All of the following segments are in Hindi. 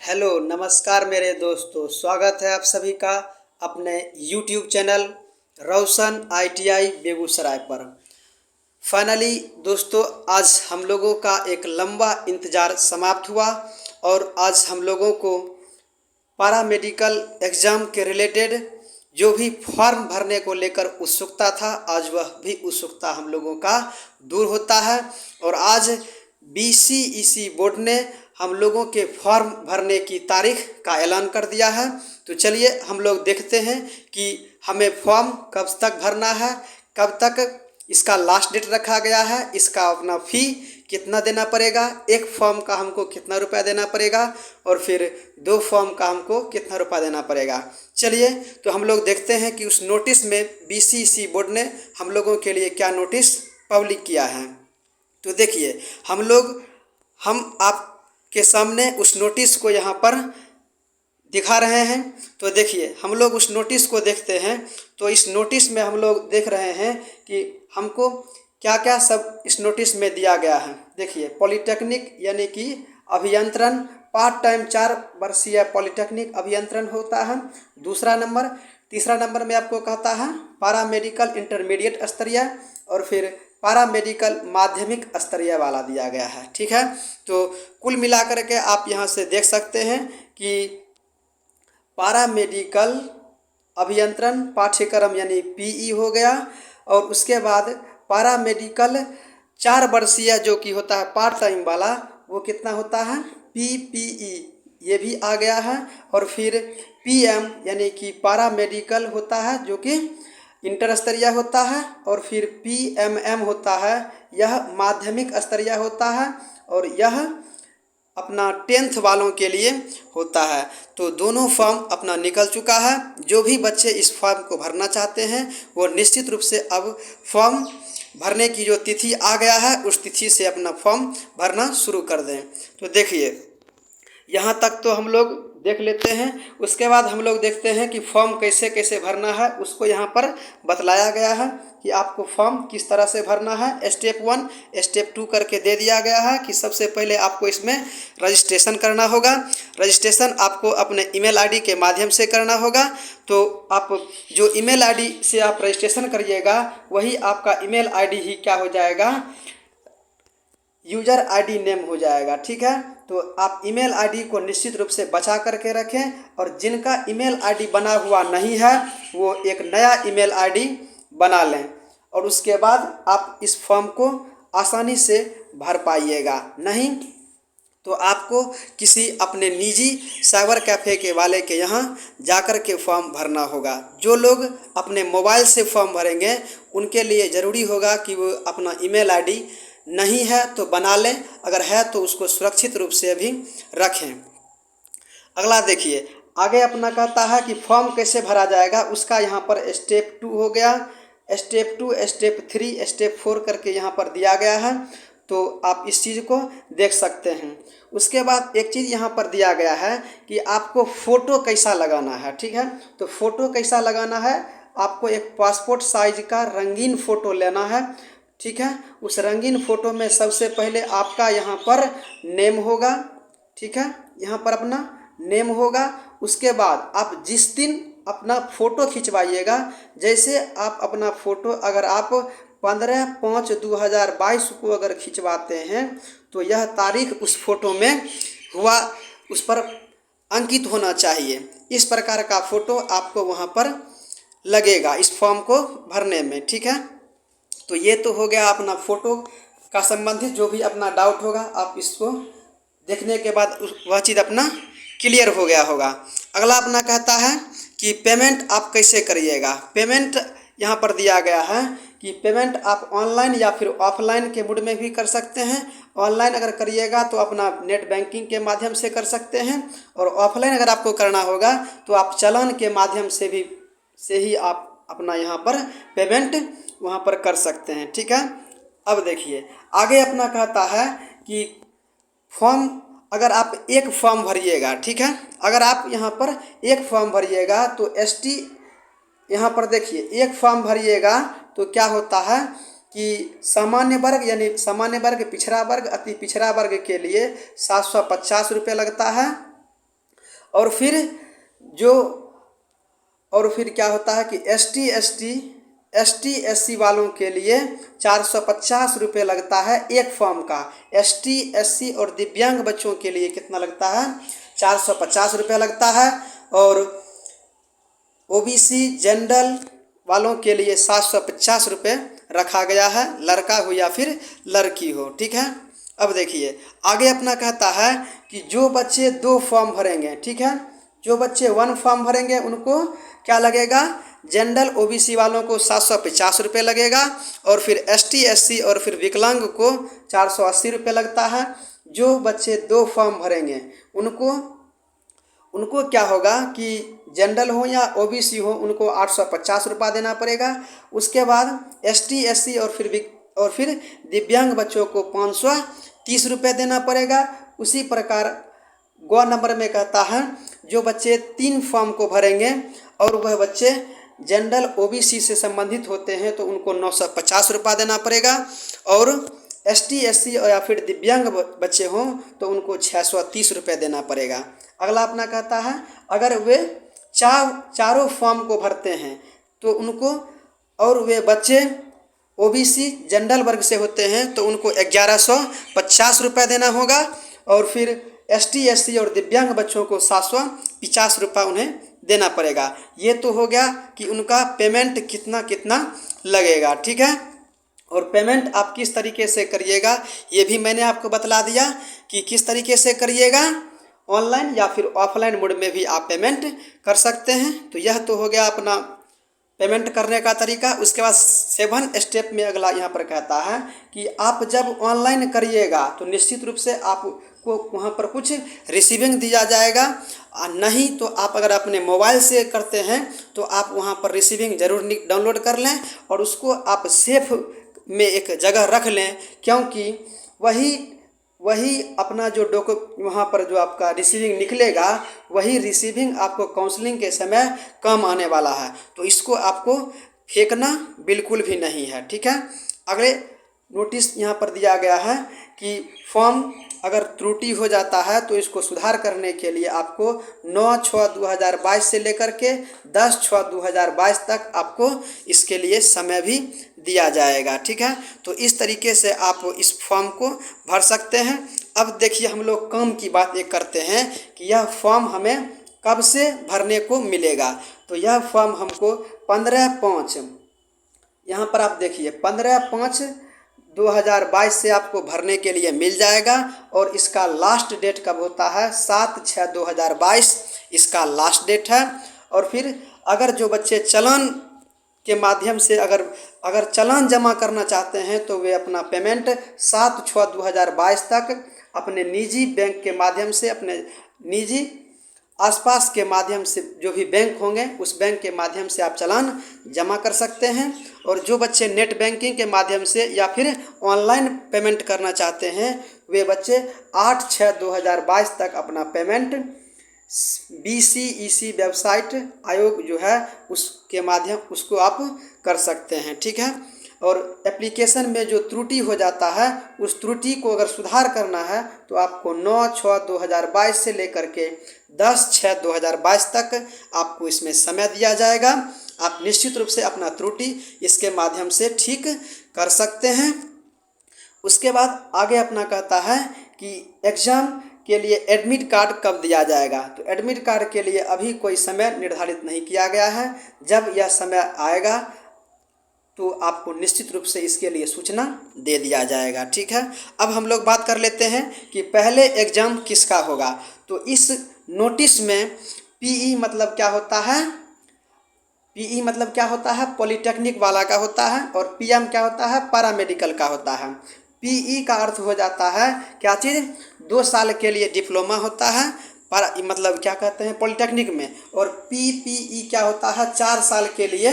हेलो नमस्कार मेरे दोस्तों, स्वागत है आप सभी का अपने YouTube चैनल रोशन ITI बेगूसराय पर। फाइनली दोस्तों, आज हम लोगों का एक लंबा इंतज़ार समाप्त हुआ और आज हम लोगों को पैरामेडिकल एग्ज़ाम के रिलेटेड जो भी फॉर्म भरने को लेकर उत्सुकता था, आज वह भी उत्सुकता हम लोगों का दूर होता है। और आज BCEC बोर्ड ने हम लोगों के फॉर्म भरने की तारीख का ऐलान कर दिया है। तो चलिए हम लोग देखते हैं कि हमें फॉर्म कब तक भरना है, कब तक इसका लास्ट डेट रखा गया है, इसका अपना फ़ी कितना देना पड़ेगा, एक फॉर्म का हमको कितना रुपया देना पड़ेगा और फिर 2 फॉर्म का हमको कितना रुपया देना पड़ेगा। चलिए तो हम लोग देखते हैं कि उस नोटिस में BCEC बोर्ड ने हम लोगों के लिए क्या नोटिस पब्लिक किया है। तो देखिए हम आपके सामने उस नोटिस को यहाँ पर दिखा रहे हैं। तो देखिए हम लोग उस नोटिस को देखते हैं। तो इस नोटिस में हम लोग देख रहे हैं कि हमको क्या क्या सब इस नोटिस में दिया गया है। देखिए पॉलिटेक्निक यानी कि अभियंत्रण पार्ट टाइम 4 वर्षीय पॉलिटेक्निक अभियंत्रण होता है दूसरा नंबर। तीसरा नंबर में आपको कहता है पैरामेडिकल इंटरमीडिएट स्तरीय और फिर पैरामेडिकल माध्यमिक स्तरीय वाला दिया गया है। ठीक है, तो कुल मिलाकर के आप यहाँ से देख सकते हैं कि पैरामेडिकल अभियंत्रण पाठ्यक्रम यानी PE हो गया और उसके बाद पैरामेडिकल 4 वर्षीय जो कि होता है पार्ट टाइम वाला, वो कितना होता है PPE, ये भी आ गया है। और फिर PM यानी कि पैरामेडिकल होता है जो कि इंटर स्तरीय होता है और फिर PMM होता है, यह माध्यमिक स्तरीय होता है और यह अपना 10th वालों के लिए होता है। तो दोनों फॉर्म अपना निकल चुका है। जो भी बच्चे इस फॉर्म को भरना चाहते हैं वो निश्चित रूप से अब फॉर्म भरने की जो तिथि आ गया है उस तिथि से अपना फॉर्म भरना शुरू कर दें। तो देखिए यहाँ तक तो हम लोग देख लेते हैं। उसके बाद हम लोग देखते हैं कि फॉर्म कैसे कैसे भरना है, उसको यहाँ पर बतलाया गया है कि आपको फॉर्म किस तरह से भरना है। स्टेप 1 स्टेप 2 करके दे दिया गया है कि सबसे पहले आपको इसमें रजिस्ट्रेशन करना होगा। रजिस्ट्रेशन आपको अपने ईमेल आईडी के माध्यम से करना होगा। तो आप जो ईमेल आईडी से आप रजिस्ट्रेशन करिएगा वही आपका ईमेल आईडी ही क्या हो जाएगा, यूजर आईडी नेम हो जाएगा। ठीक है, तो आप ईमेल आईडी को निश्चित रूप से बचा करके रखें और जिनका ईमेल आईडी बना हुआ नहीं है वो एक नया ईमेल आईडी बना लें और उसके बाद आप इस फॉर्म को आसानी से भर पाइएगा। नहीं तो आपको किसी अपने निजी साइबर कैफ़े के वाले के यहाँ जाकर के फॉर्म भरना होगा। जो लोग अपने मोबाइल से फॉर्म भरेंगे उनके लिए ज़रूरी होगा कि वो अपना ईमेल आईडी नहीं है तो बना लें, अगर है तो उसको सुरक्षित रूप से भी रखें। अगला देखिए आगे अपना कहता है कि फॉर्म कैसे भरा जाएगा, उसका यहाँ पर स्टेप 2 हो गया, स्टेप 2 स्टेप 3 स्टेप 4 करके यहाँ पर दिया गया है। तो आप इस चीज़ को देख सकते हैं। उसके बाद एक चीज़ यहाँ पर दिया गया है कि आपको फ़ोटो कैसा लगाना है। ठीक है, तो फ़ोटो कैसा लगाना है, आपको एक पासपोर्ट साइज का रंगीन फ़ोटो लेना है। ठीक है, उस रंगीन फ़ोटो में सबसे पहले आपका यहाँ पर नेम होगा। ठीक है, यहाँ पर अपना नेम होगा। उसके बाद आप जिस दिन अपना फ़ोटो खिंचवाइएगा, जैसे आप अपना फ़ोटो अगर आप 15/5/2022 को अगर खिंचवाते हैं तो यह तारीख उस फ़ोटो में हुआ उस पर अंकित होना चाहिए। इस प्रकार का फ़ोटो आपको वहाँ पर लगेगा इस फॉर्म को भरने में। ठीक है, तो ये तो हो गया अपना फ़ोटो का संबंधित जो भी अपना डाउट होगा, आप इसको देखने के बाद वह चीज़ अपना क्लियर हो गया होगा। अगला अपना कहता है कि पेमेंट आप कैसे करिएगा। पेमेंट यहाँ पर दिया गया है कि पेमेंट आप ऑनलाइन या फिर ऑफलाइन के मोड में भी कर सकते हैं। ऑनलाइन अगर करिएगा तो अपना नेट बैंकिंग के माध्यम से कर सकते हैं और ऑफलाइन अगर आपको करना होगा तो आप चालान के माध्यम से ही आप अपना यहाँ पर पेमेंट वहाँ पर कर सकते हैं। ठीक है, अब देखिए आगे अपना कहता है कि फॉर्म अगर आप एक फॉर्म भरिएगा, ठीक है, अगर आप यहाँ पर एक फॉर्म भरिएगा तो ST यहाँ पर देखिए एक फॉर्म भरिएगा तो क्या होता है कि सामान्य वर्ग यानी सामान्य वर्ग, पिछड़ा वर्ग, अति पिछड़ा वर्ग के लिए 750 रुपये लगता है। और फिर जो और फिर क्या होता है कि ST SC वालों के लिए 450 रुपये लगता है एक फॉर्म का। ST SC और दिव्यांग बच्चों के लिए कितना लगता है? 450 रुपये लगता है। और OBC जनरल वालों के लिए 750 रुपये रखा गया है, लड़का हो या फिर लड़की हो। ठीक है, अब देखिए आगे अपना कहता है कि जो बच्चे 2 फॉर्म भरेंगे, ठीक है, जो बच्चे 1 फॉर्म भरेंगे उनको क्या लगेगा? जनरल OBC वालों को 750 रुपये लगेगा, और फिर ST SC और फिर विकलांग को 480 रुपये लगता है। जो बच्चे 2 फॉर्म भरेंगे उनको क्या होगा कि जनरल हो या OBC हो, उनको 850 रुपये देना पड़ेगा। उसके बाद ST SC और फिर दिव्यांग बच्चों को 530 रुपये देना पड़ेगा। उसी प्रकार ग नंबर में कहता है जो बच्चे 3 फॉर्म को भरेंगे और वह बच्चे जनरल OBC से संबंधित होते हैं तो उनको 950 रुपये देना पड़ेगा, और ST SC या फिर दिव्यांग बच्चे हों तो उनको 630 रुपये देना पड़ेगा। अगला अपना कहता है अगर वे चारों फॉर्म को भरते हैं तो उनको, और वे बच्चे OBC जनरल वर्ग से होते हैं तो उनको 1150 रुपये देना होगा, और फिर ST SC और दिव्यांग बच्चों को 750 रुपये उन्हें देना पड़ेगा। ये तो हो गया कि उनका पेमेंट कितना कितना लगेगा। ठीक है, और पेमेंट आप किस तरीके से करिएगा ये भी मैंने आपको बतला दिया कि किस तरीके से करिएगा, ऑनलाइन या फिर ऑफलाइन मोड में भी आप पेमेंट कर सकते हैं। तो यह तो हो गया अपना पेमेंट करने का तरीका। उसके बाद 7 स्टेप में अगला यहाँ पर कहता है कि आप जब ऑनलाइन करिएगा तो निश्चित रूप से आपको वहाँ पर कुछ रिसीविंग दिया जाएगा, नहीं तो आप अगर अपने मोबाइल से करते हैं तो आप वहाँ पर रिसीविंग ज़रूर डाउनलोड कर लें और उसको आप सेफ में एक जगह रख लें, क्योंकि वही अपना जो वहाँ पर जो आपका रिसीविंग निकलेगा वही रिसीविंग आपको काउंसलिंग के समय काम आने वाला है। तो इसको आपको फेंकना बिल्कुल भी नहीं है। ठीक है, अगले नोटिस यहाँ पर दिया गया है कि फॉर्म अगर त्रुटि हो जाता है तो इसको सुधार करने के लिए आपको 9/6/2022 से लेकर के 10/6/2022 तक आपको इसके लिए समय भी दिया जाएगा। ठीक है, तो इस तरीके से आप इस फॉर्म को भर सकते हैं। अब देखिए हम लोग काम की बात एक करते हैं कि यह फॉर्म हमें कब से भरने को मिलेगा। तो यह फॉर्म हमको 15/5, यहाँ पर आप देखिए 15/5/2022 से आपको भरने के लिए मिल जाएगा, और इसका लास्ट डेट कब होता है? 7/6/2022 इसका लास्ट डेट है। और फिर अगर जो बच्चे चालान के माध्यम से अगर चालान जमा करना चाहते हैं तो वे अपना पेमेंट 7/6/2022 तक अपने निजी बैंक के माध्यम से, अपने निजी आसपास के माध्यम से जो भी बैंक होंगे उस बैंक के माध्यम से आप चालान जमा कर सकते हैं। और जो बच्चे नेट बैंकिंग के माध्यम से या फिर ऑनलाइन पेमेंट करना चाहते हैं वे बच्चे 8/6/2022 तक अपना पेमेंट BCEC वेबसाइट आयोग जो है उसके माध्यम उसको आप कर सकते हैं। ठीक है, और एप्लीकेशन में जो त्रुटि हो जाता है उस त्रुटि को अगर सुधार करना है तो आपको 9/6/2022 से लेकर के 10/6/2022 तक आपको इसमें समय दिया जाएगा। आप निश्चित रूप से अपना त्रुटि इसके माध्यम से ठीक कर सकते हैं। उसके बाद आगे अपना कहता है कि एग्ज़ाम के लिए एडमिट कार्ड कब दिया जाएगा। तो एडमिट कार्ड के लिए अभी कोई समय निर्धारित नहीं किया गया है। जब यह समय आएगा तो आपको निश्चित रूप से इसके लिए सूचना दे दिया जाएगा। ठीक है, अब हम लोग बात कर लेते हैं कि पहले एग्ज़ाम किसका होगा। तो इस नोटिस में PE मतलब क्या होता है? PE मतलब क्या होता है? पॉलीटेक्निक वाला का होता है, और PM क्या होता है? पैरामेडिकल का होता है। PE का अर्थ हो जाता है क्या चीज़? 2 साल के लिए डिप्लोमा होता है, मतलब क्या कहते हैं पॉलीटेक्निक में। और PPE क्या होता है? 4 साल के लिए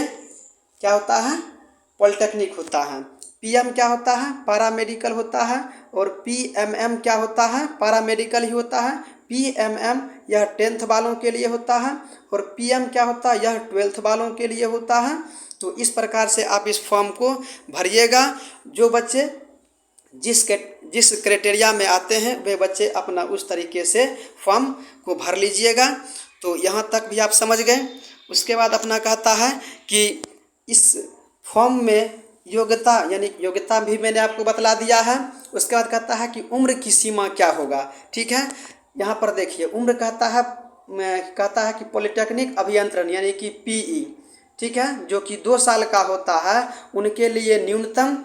क्या होता है? पॉलीटेक्निक होता है। PM क्या होता है? पैरामेडिकल होता है। और PMM क्या होता है? पैरामेडिकल ही होता है। PMM यह 10th वालों के लिए होता है, और PM क्या होता है? यह 12th वालों के लिए होता है। तो इस प्रकार से आप इस फॉर्म को भरिएगा। जो बच्चे जिस क्राइटेरिया में आते हैं वे बच्चे अपना उस तरीके से फॉर्म को भर लीजिएगा। तो यहाँ तक भी आप समझ गए। उसके बाद अपना कहता है कि इस फॉर्म में योग्यता यानी योग्यता भी मैंने आपको बतला दिया है। उसके बाद कहता है कि उम्र की सीमा क्या होगा। ठीक है, यहाँ पर देखिए उम्र कहता है कि पॉलिटेक्निक अभियंत्रण यानी कि पीई, ठीक है, जो कि 2 साल का होता है, उनके लिए न्यूनतम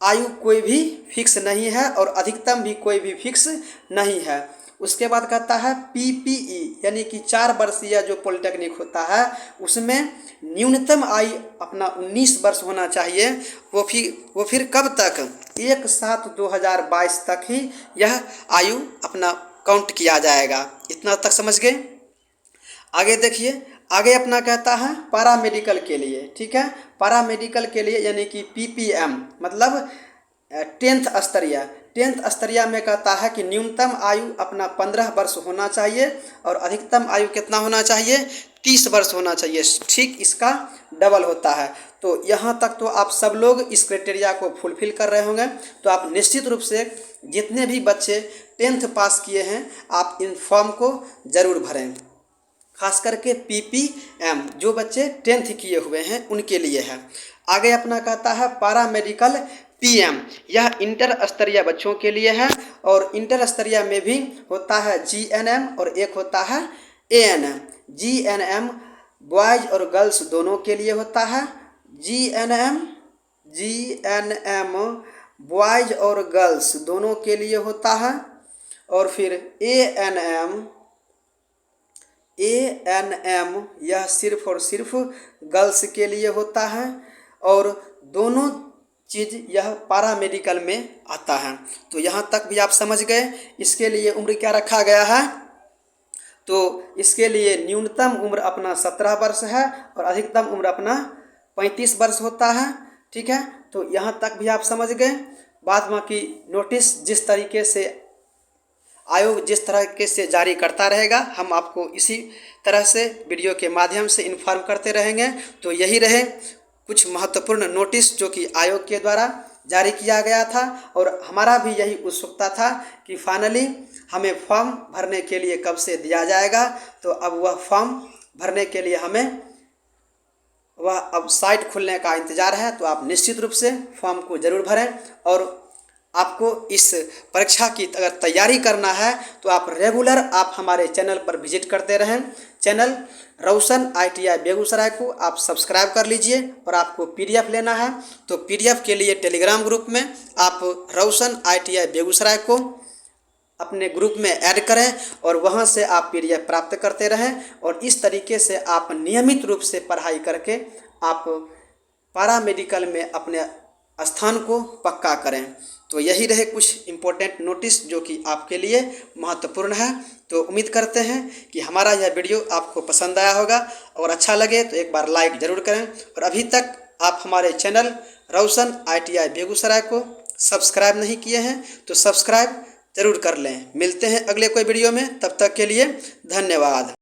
आयु कोई भी फिक्स नहीं है और अधिकतम भी कोई भी फिक्स नहीं है। उसके बाद कहता है पीपीई यानी कि 4 वर्षीय जो पॉलिटेक्निक होता है उसमें न्यूनतम आयु अपना 19 वर्ष होना चाहिए। वो फिर कब तक? 1/7/2022 तक ही यह आयु अपना काउंट किया जाएगा। इतना तक समझ गए। आगे देखिए, आगे अपना कहता है पैरा मेडिकल के लिए। ठीक है, पैरा मेडिकल के लिए यानी कि पीपीएम मतलब 10th स्तरीय में कहता है कि न्यूनतम आयु अपना 15 वर्ष होना चाहिए और अधिकतम आयु कितना होना चाहिए? 30 वर्ष होना चाहिए। ठीक इसका डबल होता है। तो यहाँ तक तो आप सब लोग इस क्राइटेरिया को फुलफिल कर रहे होंगे। तो आप निश्चित रूप से जितने भी बच्चे 10th पास किए हैं आप इन फॉर्म को ज़रूर भरें। खास करके पीपीएम जो बच्चे 10th किए हुए हैं उनके लिए है। आगे अपना कहता है पैरा मेडिकल पीएम, यह इंटर स्तरीय बच्चों के लिए है और इंटर स्तरीय में भी होता है जीएनएम और एक होता है एएनएम। जीएनएम बॉयज़ और गर्ल्स दोनों के लिए होता है। जीएनएम बॉयज़ और गर्ल्स दोनों के लिए होता है। और फिर एएनएम यह सिर्फ और सिर्फ गर्ल्स के लिए होता है और दोनों चीज़ यह पैरा मेडिकल में आता है। तो यहाँ तक भी आप समझ गए। इसके लिए उम्र क्या रखा गया है? तो इसके लिए न्यूनतम उम्र अपना 17 वर्ष है और अधिकतम उम्र अपना 35 वर्ष होता है। ठीक है, तो यहाँ तक भी आप समझ गए। बाद बाकी नोटिस जिस तरीके से आयोग जिस तरीके से जारी करता रहेगा हम आपको इसी तरह से वीडियो के माध्यम से इन्फॉर्म करते रहेंगे। तो यही रहे कुछ महत्वपूर्ण नोटिस जो कि आयोग के द्वारा जारी किया गया था और हमारा भी यही उत्सुकता था कि फाइनली हमें फॉर्म भरने के लिए कब से दिया जाएगा। तो अब वह फॉर्म भरने के लिए हमें अब साइट खुलने का इंतज़ार है। तो आप निश्चित रूप से फॉर्म को ज़रूर भरें और आपको इस परीक्षा की अगर तैयारी करना है तो आप रेगुलर आप हमारे चैनल पर विजिट करते रहें। चैनल रोशन ITI बेगूसराय को आप सब्सक्राइब कर लीजिए और आपको PDF लेना है तो PDF के लिए टेलीग्राम ग्रुप में आप रोशन ITI बेगूसराय को अपने ग्रुप में ऐड करें और वहां से आप PDF प्राप्त करते रहें। और इस तरीके से आप नियमित रूप से पढ़ाई करके आप पैरा मेडिकल में अपने स्थान को पक्का करें। तो यही रहे कुछ इम्पोर्टेंट नोटिस जो कि आपके लिए महत्वपूर्ण है। तो उम्मीद करते हैं कि हमारा यह वीडियो आपको पसंद आया होगा और अच्छा लगे तो एक बार लाइक ज़रूर करें। और अभी तक आप हमारे चैनल रोशन ITI बेगूसराय को सब्सक्राइब नहीं किए हैं तो सब्सक्राइब ज़रूर कर लें। मिलते हैं अगले कोई वीडियो में, तब तक के लिए धन्यवाद।